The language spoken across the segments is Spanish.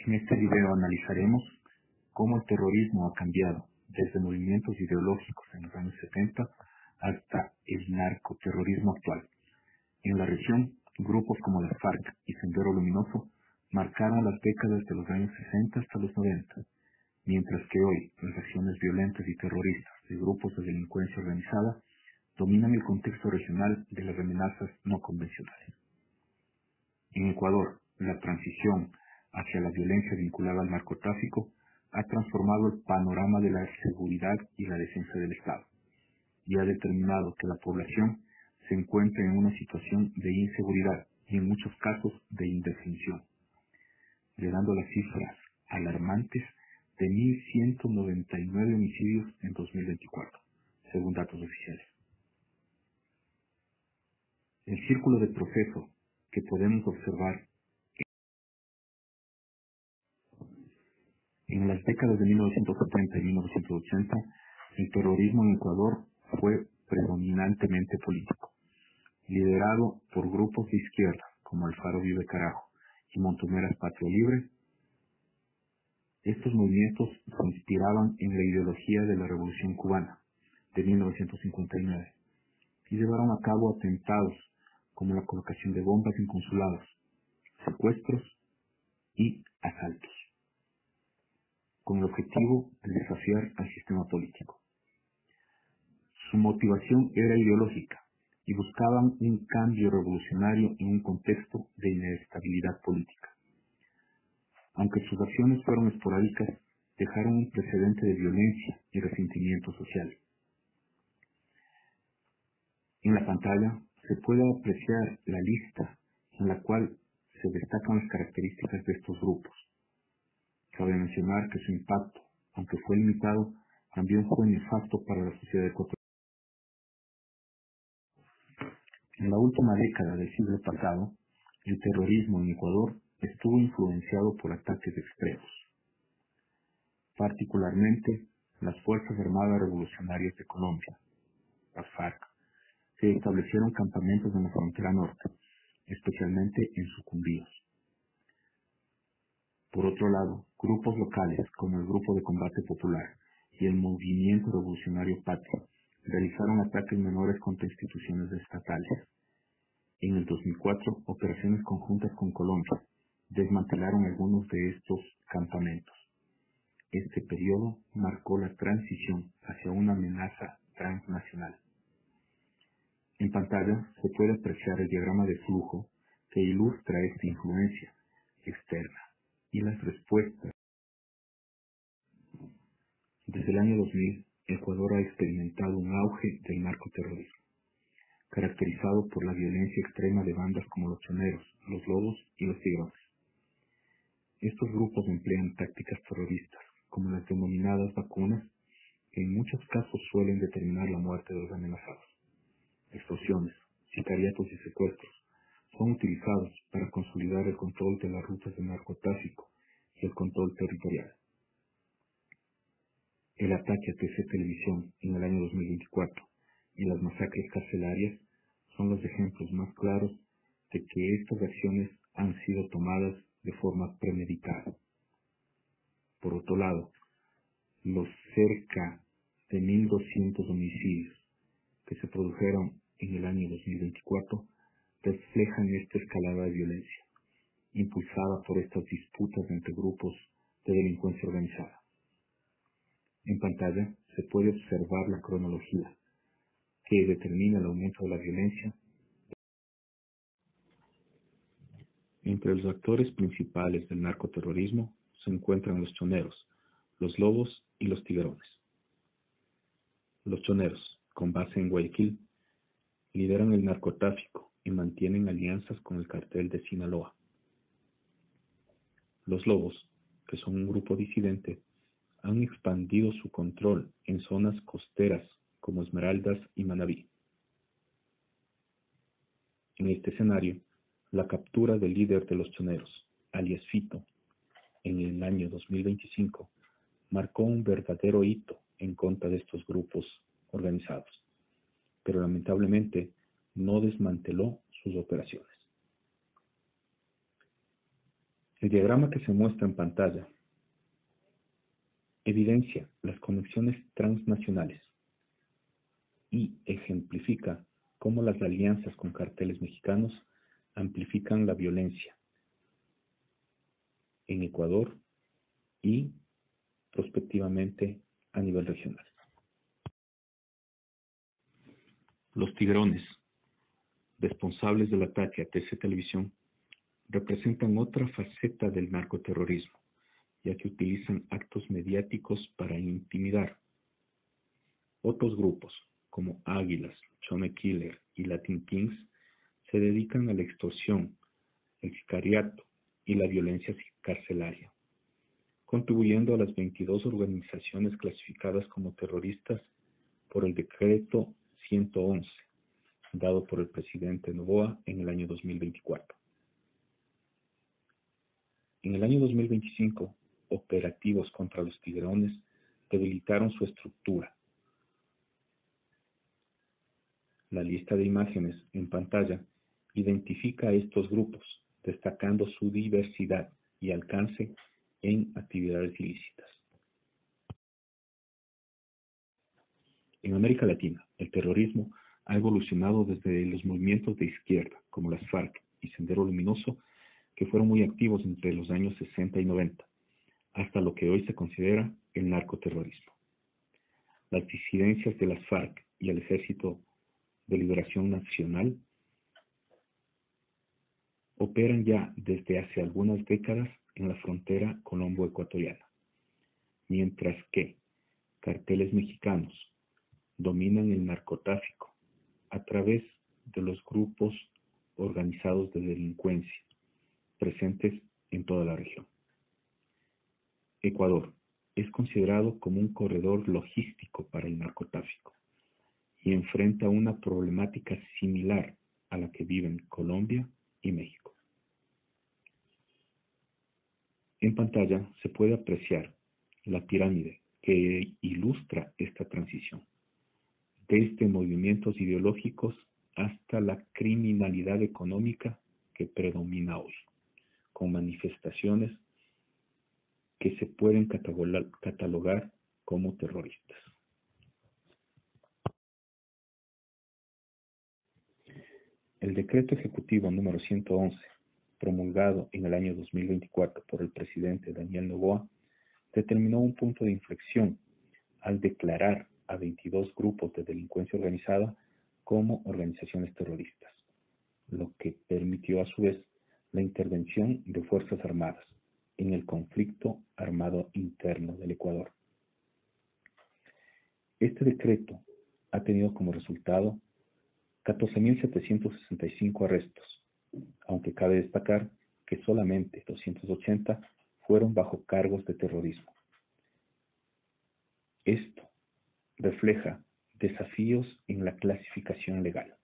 En este video analizaremos cómo el terrorismo ha cambiado desde movimientos ideológicos en los años 70 hasta el narcoterrorismo actual. En la región, grupos como las FARC y Sendero Luminoso marcaron las décadas de los años 60 hasta los 90, mientras que hoy las acciones violentas y terroristas de grupos de delincuencia organizada dominan el contexto regional de las amenazas no convencionales. En Ecuador, la transición hacia la violencia vinculada al narcotráfico ha transformado el panorama de la seguridad y la defensa del Estado y ha determinado que la población se encuentra en una situación de inseguridad y en muchos casos de indefensión, llegando a las cifras alarmantes de 1.199 homicidios en 2024, según datos oficiales. El círculo de proceso que podemos observar en las décadas de 1970 y 1980, el terrorismo en Ecuador fue predominantemente político, liderado por grupos de izquierda como Alfaro Vive Carajo y Montoneras Patria Libre. Estos movimientos se inspiraban en la ideología de la Revolución Cubana de 1959 y llevaron a cabo atentados como la colocación de bombas en consulados, secuestros y asaltos, con el objetivo de desafiar al sistema político. Su motivación era ideológica y buscaban un cambio revolucionario en un contexto de inestabilidad política. Aunque sus acciones fueron esporádicas, dejaron un precedente de violencia y resentimiento social. En la pantalla se puede apreciar la lista en la cual se destacan las características de estos grupos. Cabe mencionar que su impacto, aunque fue limitado, también fue nefasto para la sociedad ecuatoriana. En la última década del siglo pasado, el terrorismo en Ecuador estuvo influenciado por ataques extremos. Particularmente, las Fuerzas Armadas Revolucionarias de Colombia, las FARC, se establecieron campamentos en la frontera norte, especialmente en Sucumbíos. Por otro lado, grupos locales como el Grupo de Combate Popular y el Movimiento Revolucionario Patria realizaron ataques menores contra instituciones estatales. En el 2004, operaciones conjuntas con Colombia desmantelaron algunos de estos campamentos. Este periodo marcó la transición hacia una amenaza transnacional. En pantalla se puede apreciar el diagrama de flujo que ilustra esta influencia externa y las respuestas. Desde el año 2000, Ecuador ha experimentado un auge del narcoterrorismo, caracterizado por la violencia extrema de bandas como los Choneros, los Lobos y los Tigrones. Estos grupos emplean tácticas terroristas, como las denominadas vacunas, que en muchos casos suelen determinar la muerte de los amenazados. Extorsiones, sicariatos y secuestros son utilizados para consolidar el control de las rutas de narcotráfico y el control territorial. El ataque a TC Televisión en el año 2024 y las masacres carcelarias son los ejemplos más claros de que estas acciones han sido tomadas de forma premeditada. Por otro lado, los cerca de 1.200 homicidios que se produjeron en el año 2024 reflejan esta escalada de violencia, impulsada por estas disputas entre grupos de delincuencia organizada. En pantalla se puede observar la cronología que determina el aumento de la violencia. Entre los actores principales del narcoterrorismo se encuentran los choneros, los lobos y los tigrones. Los choneros, con base en Guayaquil, lideran el narcotráfico y mantienen alianzas con el cartel de Sinaloa. Los lobos, que son un grupo disidente, han expandido su control en zonas costeras como Esmeraldas y Manabí. En este escenario, la captura del líder de los choneros, alias Fito, en el año 2025, marcó un verdadero hito en contra de estos grupos organizados, pero lamentablemente no desmanteló sus operaciones. El diagrama que se muestra en pantalla evidencia las conexiones transnacionales y ejemplifica cómo las alianzas con carteles mexicanos amplifican la violencia en Ecuador y, prospectivamente, a nivel regional. Los tigrones, responsables del ataque a TC Televisión, representan otra faceta del narcoterrorismo, ya que utilizan actos mediáticos para intimidar. Otros grupos, como Águilas, Chone Killer y Latin Kings, se dedican a la extorsión, el sicariato y la violencia carcelaria, contribuyendo a las 22 organizaciones clasificadas como terroristas por el Decreto 111, dado por el presidente Noboa en el año 2024. En el año 2025, operativos contra los tigrones debilitaron su estructura. La lista de imágenes en pantalla identifica a estos grupos, destacando su diversidad y alcance en actividades ilícitas. En América Latina, el terrorismo ha evolucionado desde los movimientos de izquierda, como las FARC y Sendero Luminoso, que fueron muy activos entre los años 60 y 90, hasta lo que hoy se considera el narcoterrorismo. Las disidencias de las FARC y el Ejército de Liberación Nacional operan ya desde hace algunas décadas en la frontera colombo-ecuatoriana, mientras que carteles mexicanos dominan el narcotráfico a través de los grupos organizados de delincuencia presentes en toda la región. Ecuador es considerado como un corredor logístico para el narcotráfico y enfrenta una problemática similar a la que viven Colombia y México. En pantalla se puede apreciar la pirámide que ilustra esta transición, desde movimientos ideológicos hasta la criminalidad económica que predomina hoy, con manifestaciones que se pueden catalogar como terroristas. El decreto ejecutivo número 111, promulgado en el año 2024 por el presidente Daniel Noboa, determinó un punto de inflexión al declarar a 22 grupos de delincuencia organizada como organizaciones terroristas, lo que permitió a su vez la intervención de Fuerzas Armadas en el conflicto armado interno del Ecuador. Este decreto ha tenido como resultado 14.765 arrestos, aunque cabe destacar que solamente 280 fueron bajo cargos de terrorismo. Esto refleja desafíos en la clasificación legal.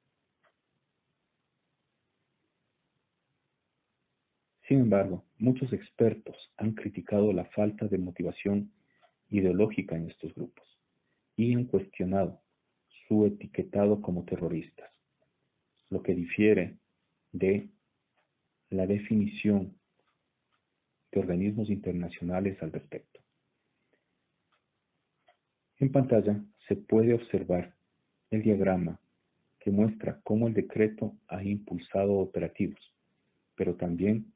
Sin embargo, muchos expertos han criticado la falta de motivación ideológica en estos grupos y han cuestionado su etiquetado como terroristas, lo que difiere de la definición de organismos internacionales al respecto. En pantalla se puede observar el diagrama que muestra cómo el decreto ha impulsado operativos, pero también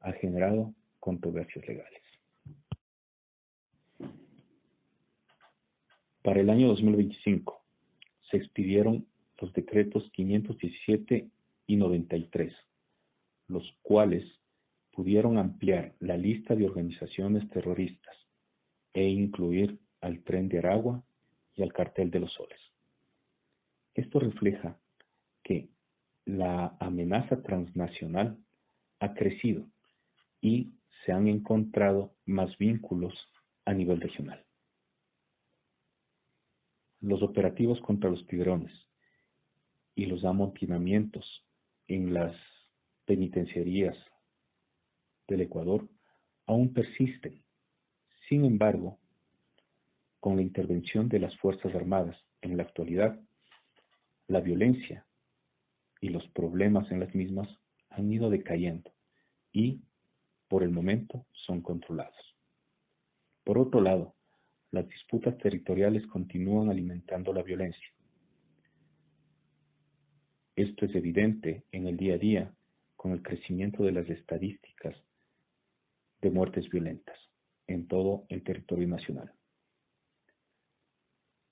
ha generado controversias legales. Para el año 2025 se expidieron los decretos 517 y 93, los cuales pudieron ampliar la lista de organizaciones terroristas e incluir al Tren de Aragua y al Cartel de los Soles. Esto refleja que la amenaza transnacional ha crecido y se han encontrado más vínculos a nivel regional. Los operativos contra los tigrones y los amotinamientos en las penitenciarías del Ecuador aún persisten. Sin embargo, con la intervención de las Fuerzas Armadas en la actualidad, la violencia y los problemas en las mismas han ido decayendo y por el momento, son controlados. Por otro lado, las disputas territoriales continúan alimentando la violencia. Esto es evidente en el día a día con el crecimiento de las estadísticas de muertes violentas en todo el territorio nacional.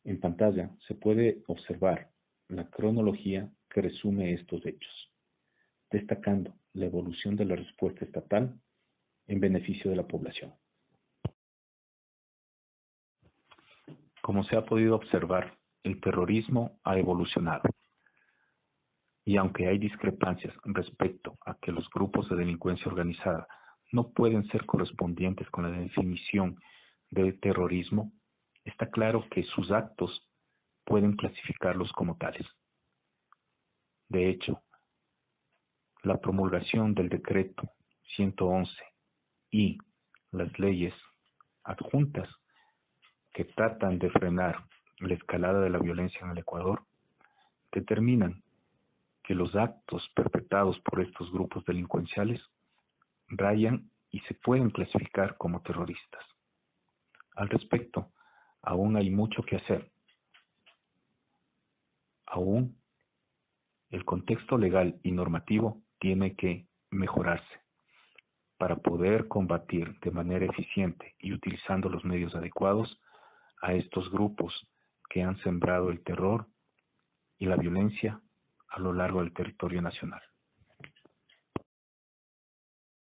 En pantalla se puede observar la cronología que resume estos hechos, destacando la evolución de la respuesta estatal en beneficio de la población. Como se ha podido observar, el terrorismo ha evolucionado. Y aunque hay discrepancias respecto a que los grupos de delincuencia organizada no pueden ser correspondientes con la definición de terrorismo, está claro que sus actos pueden clasificarlos como tales. De hecho, la promulgación del decreto 111 y las leyes adjuntas que tratan de frenar la escalada de la violencia en el Ecuador determinan que los actos perpetrados por estos grupos delincuenciales rayan y se pueden clasificar como terroristas. Al respecto, aún hay mucho que hacer. Aún el contexto legal y normativo tiene que mejorarse para poder combatir de manera eficiente y utilizando los medios adecuados a estos grupos que han sembrado el terror y la violencia a lo largo del territorio nacional.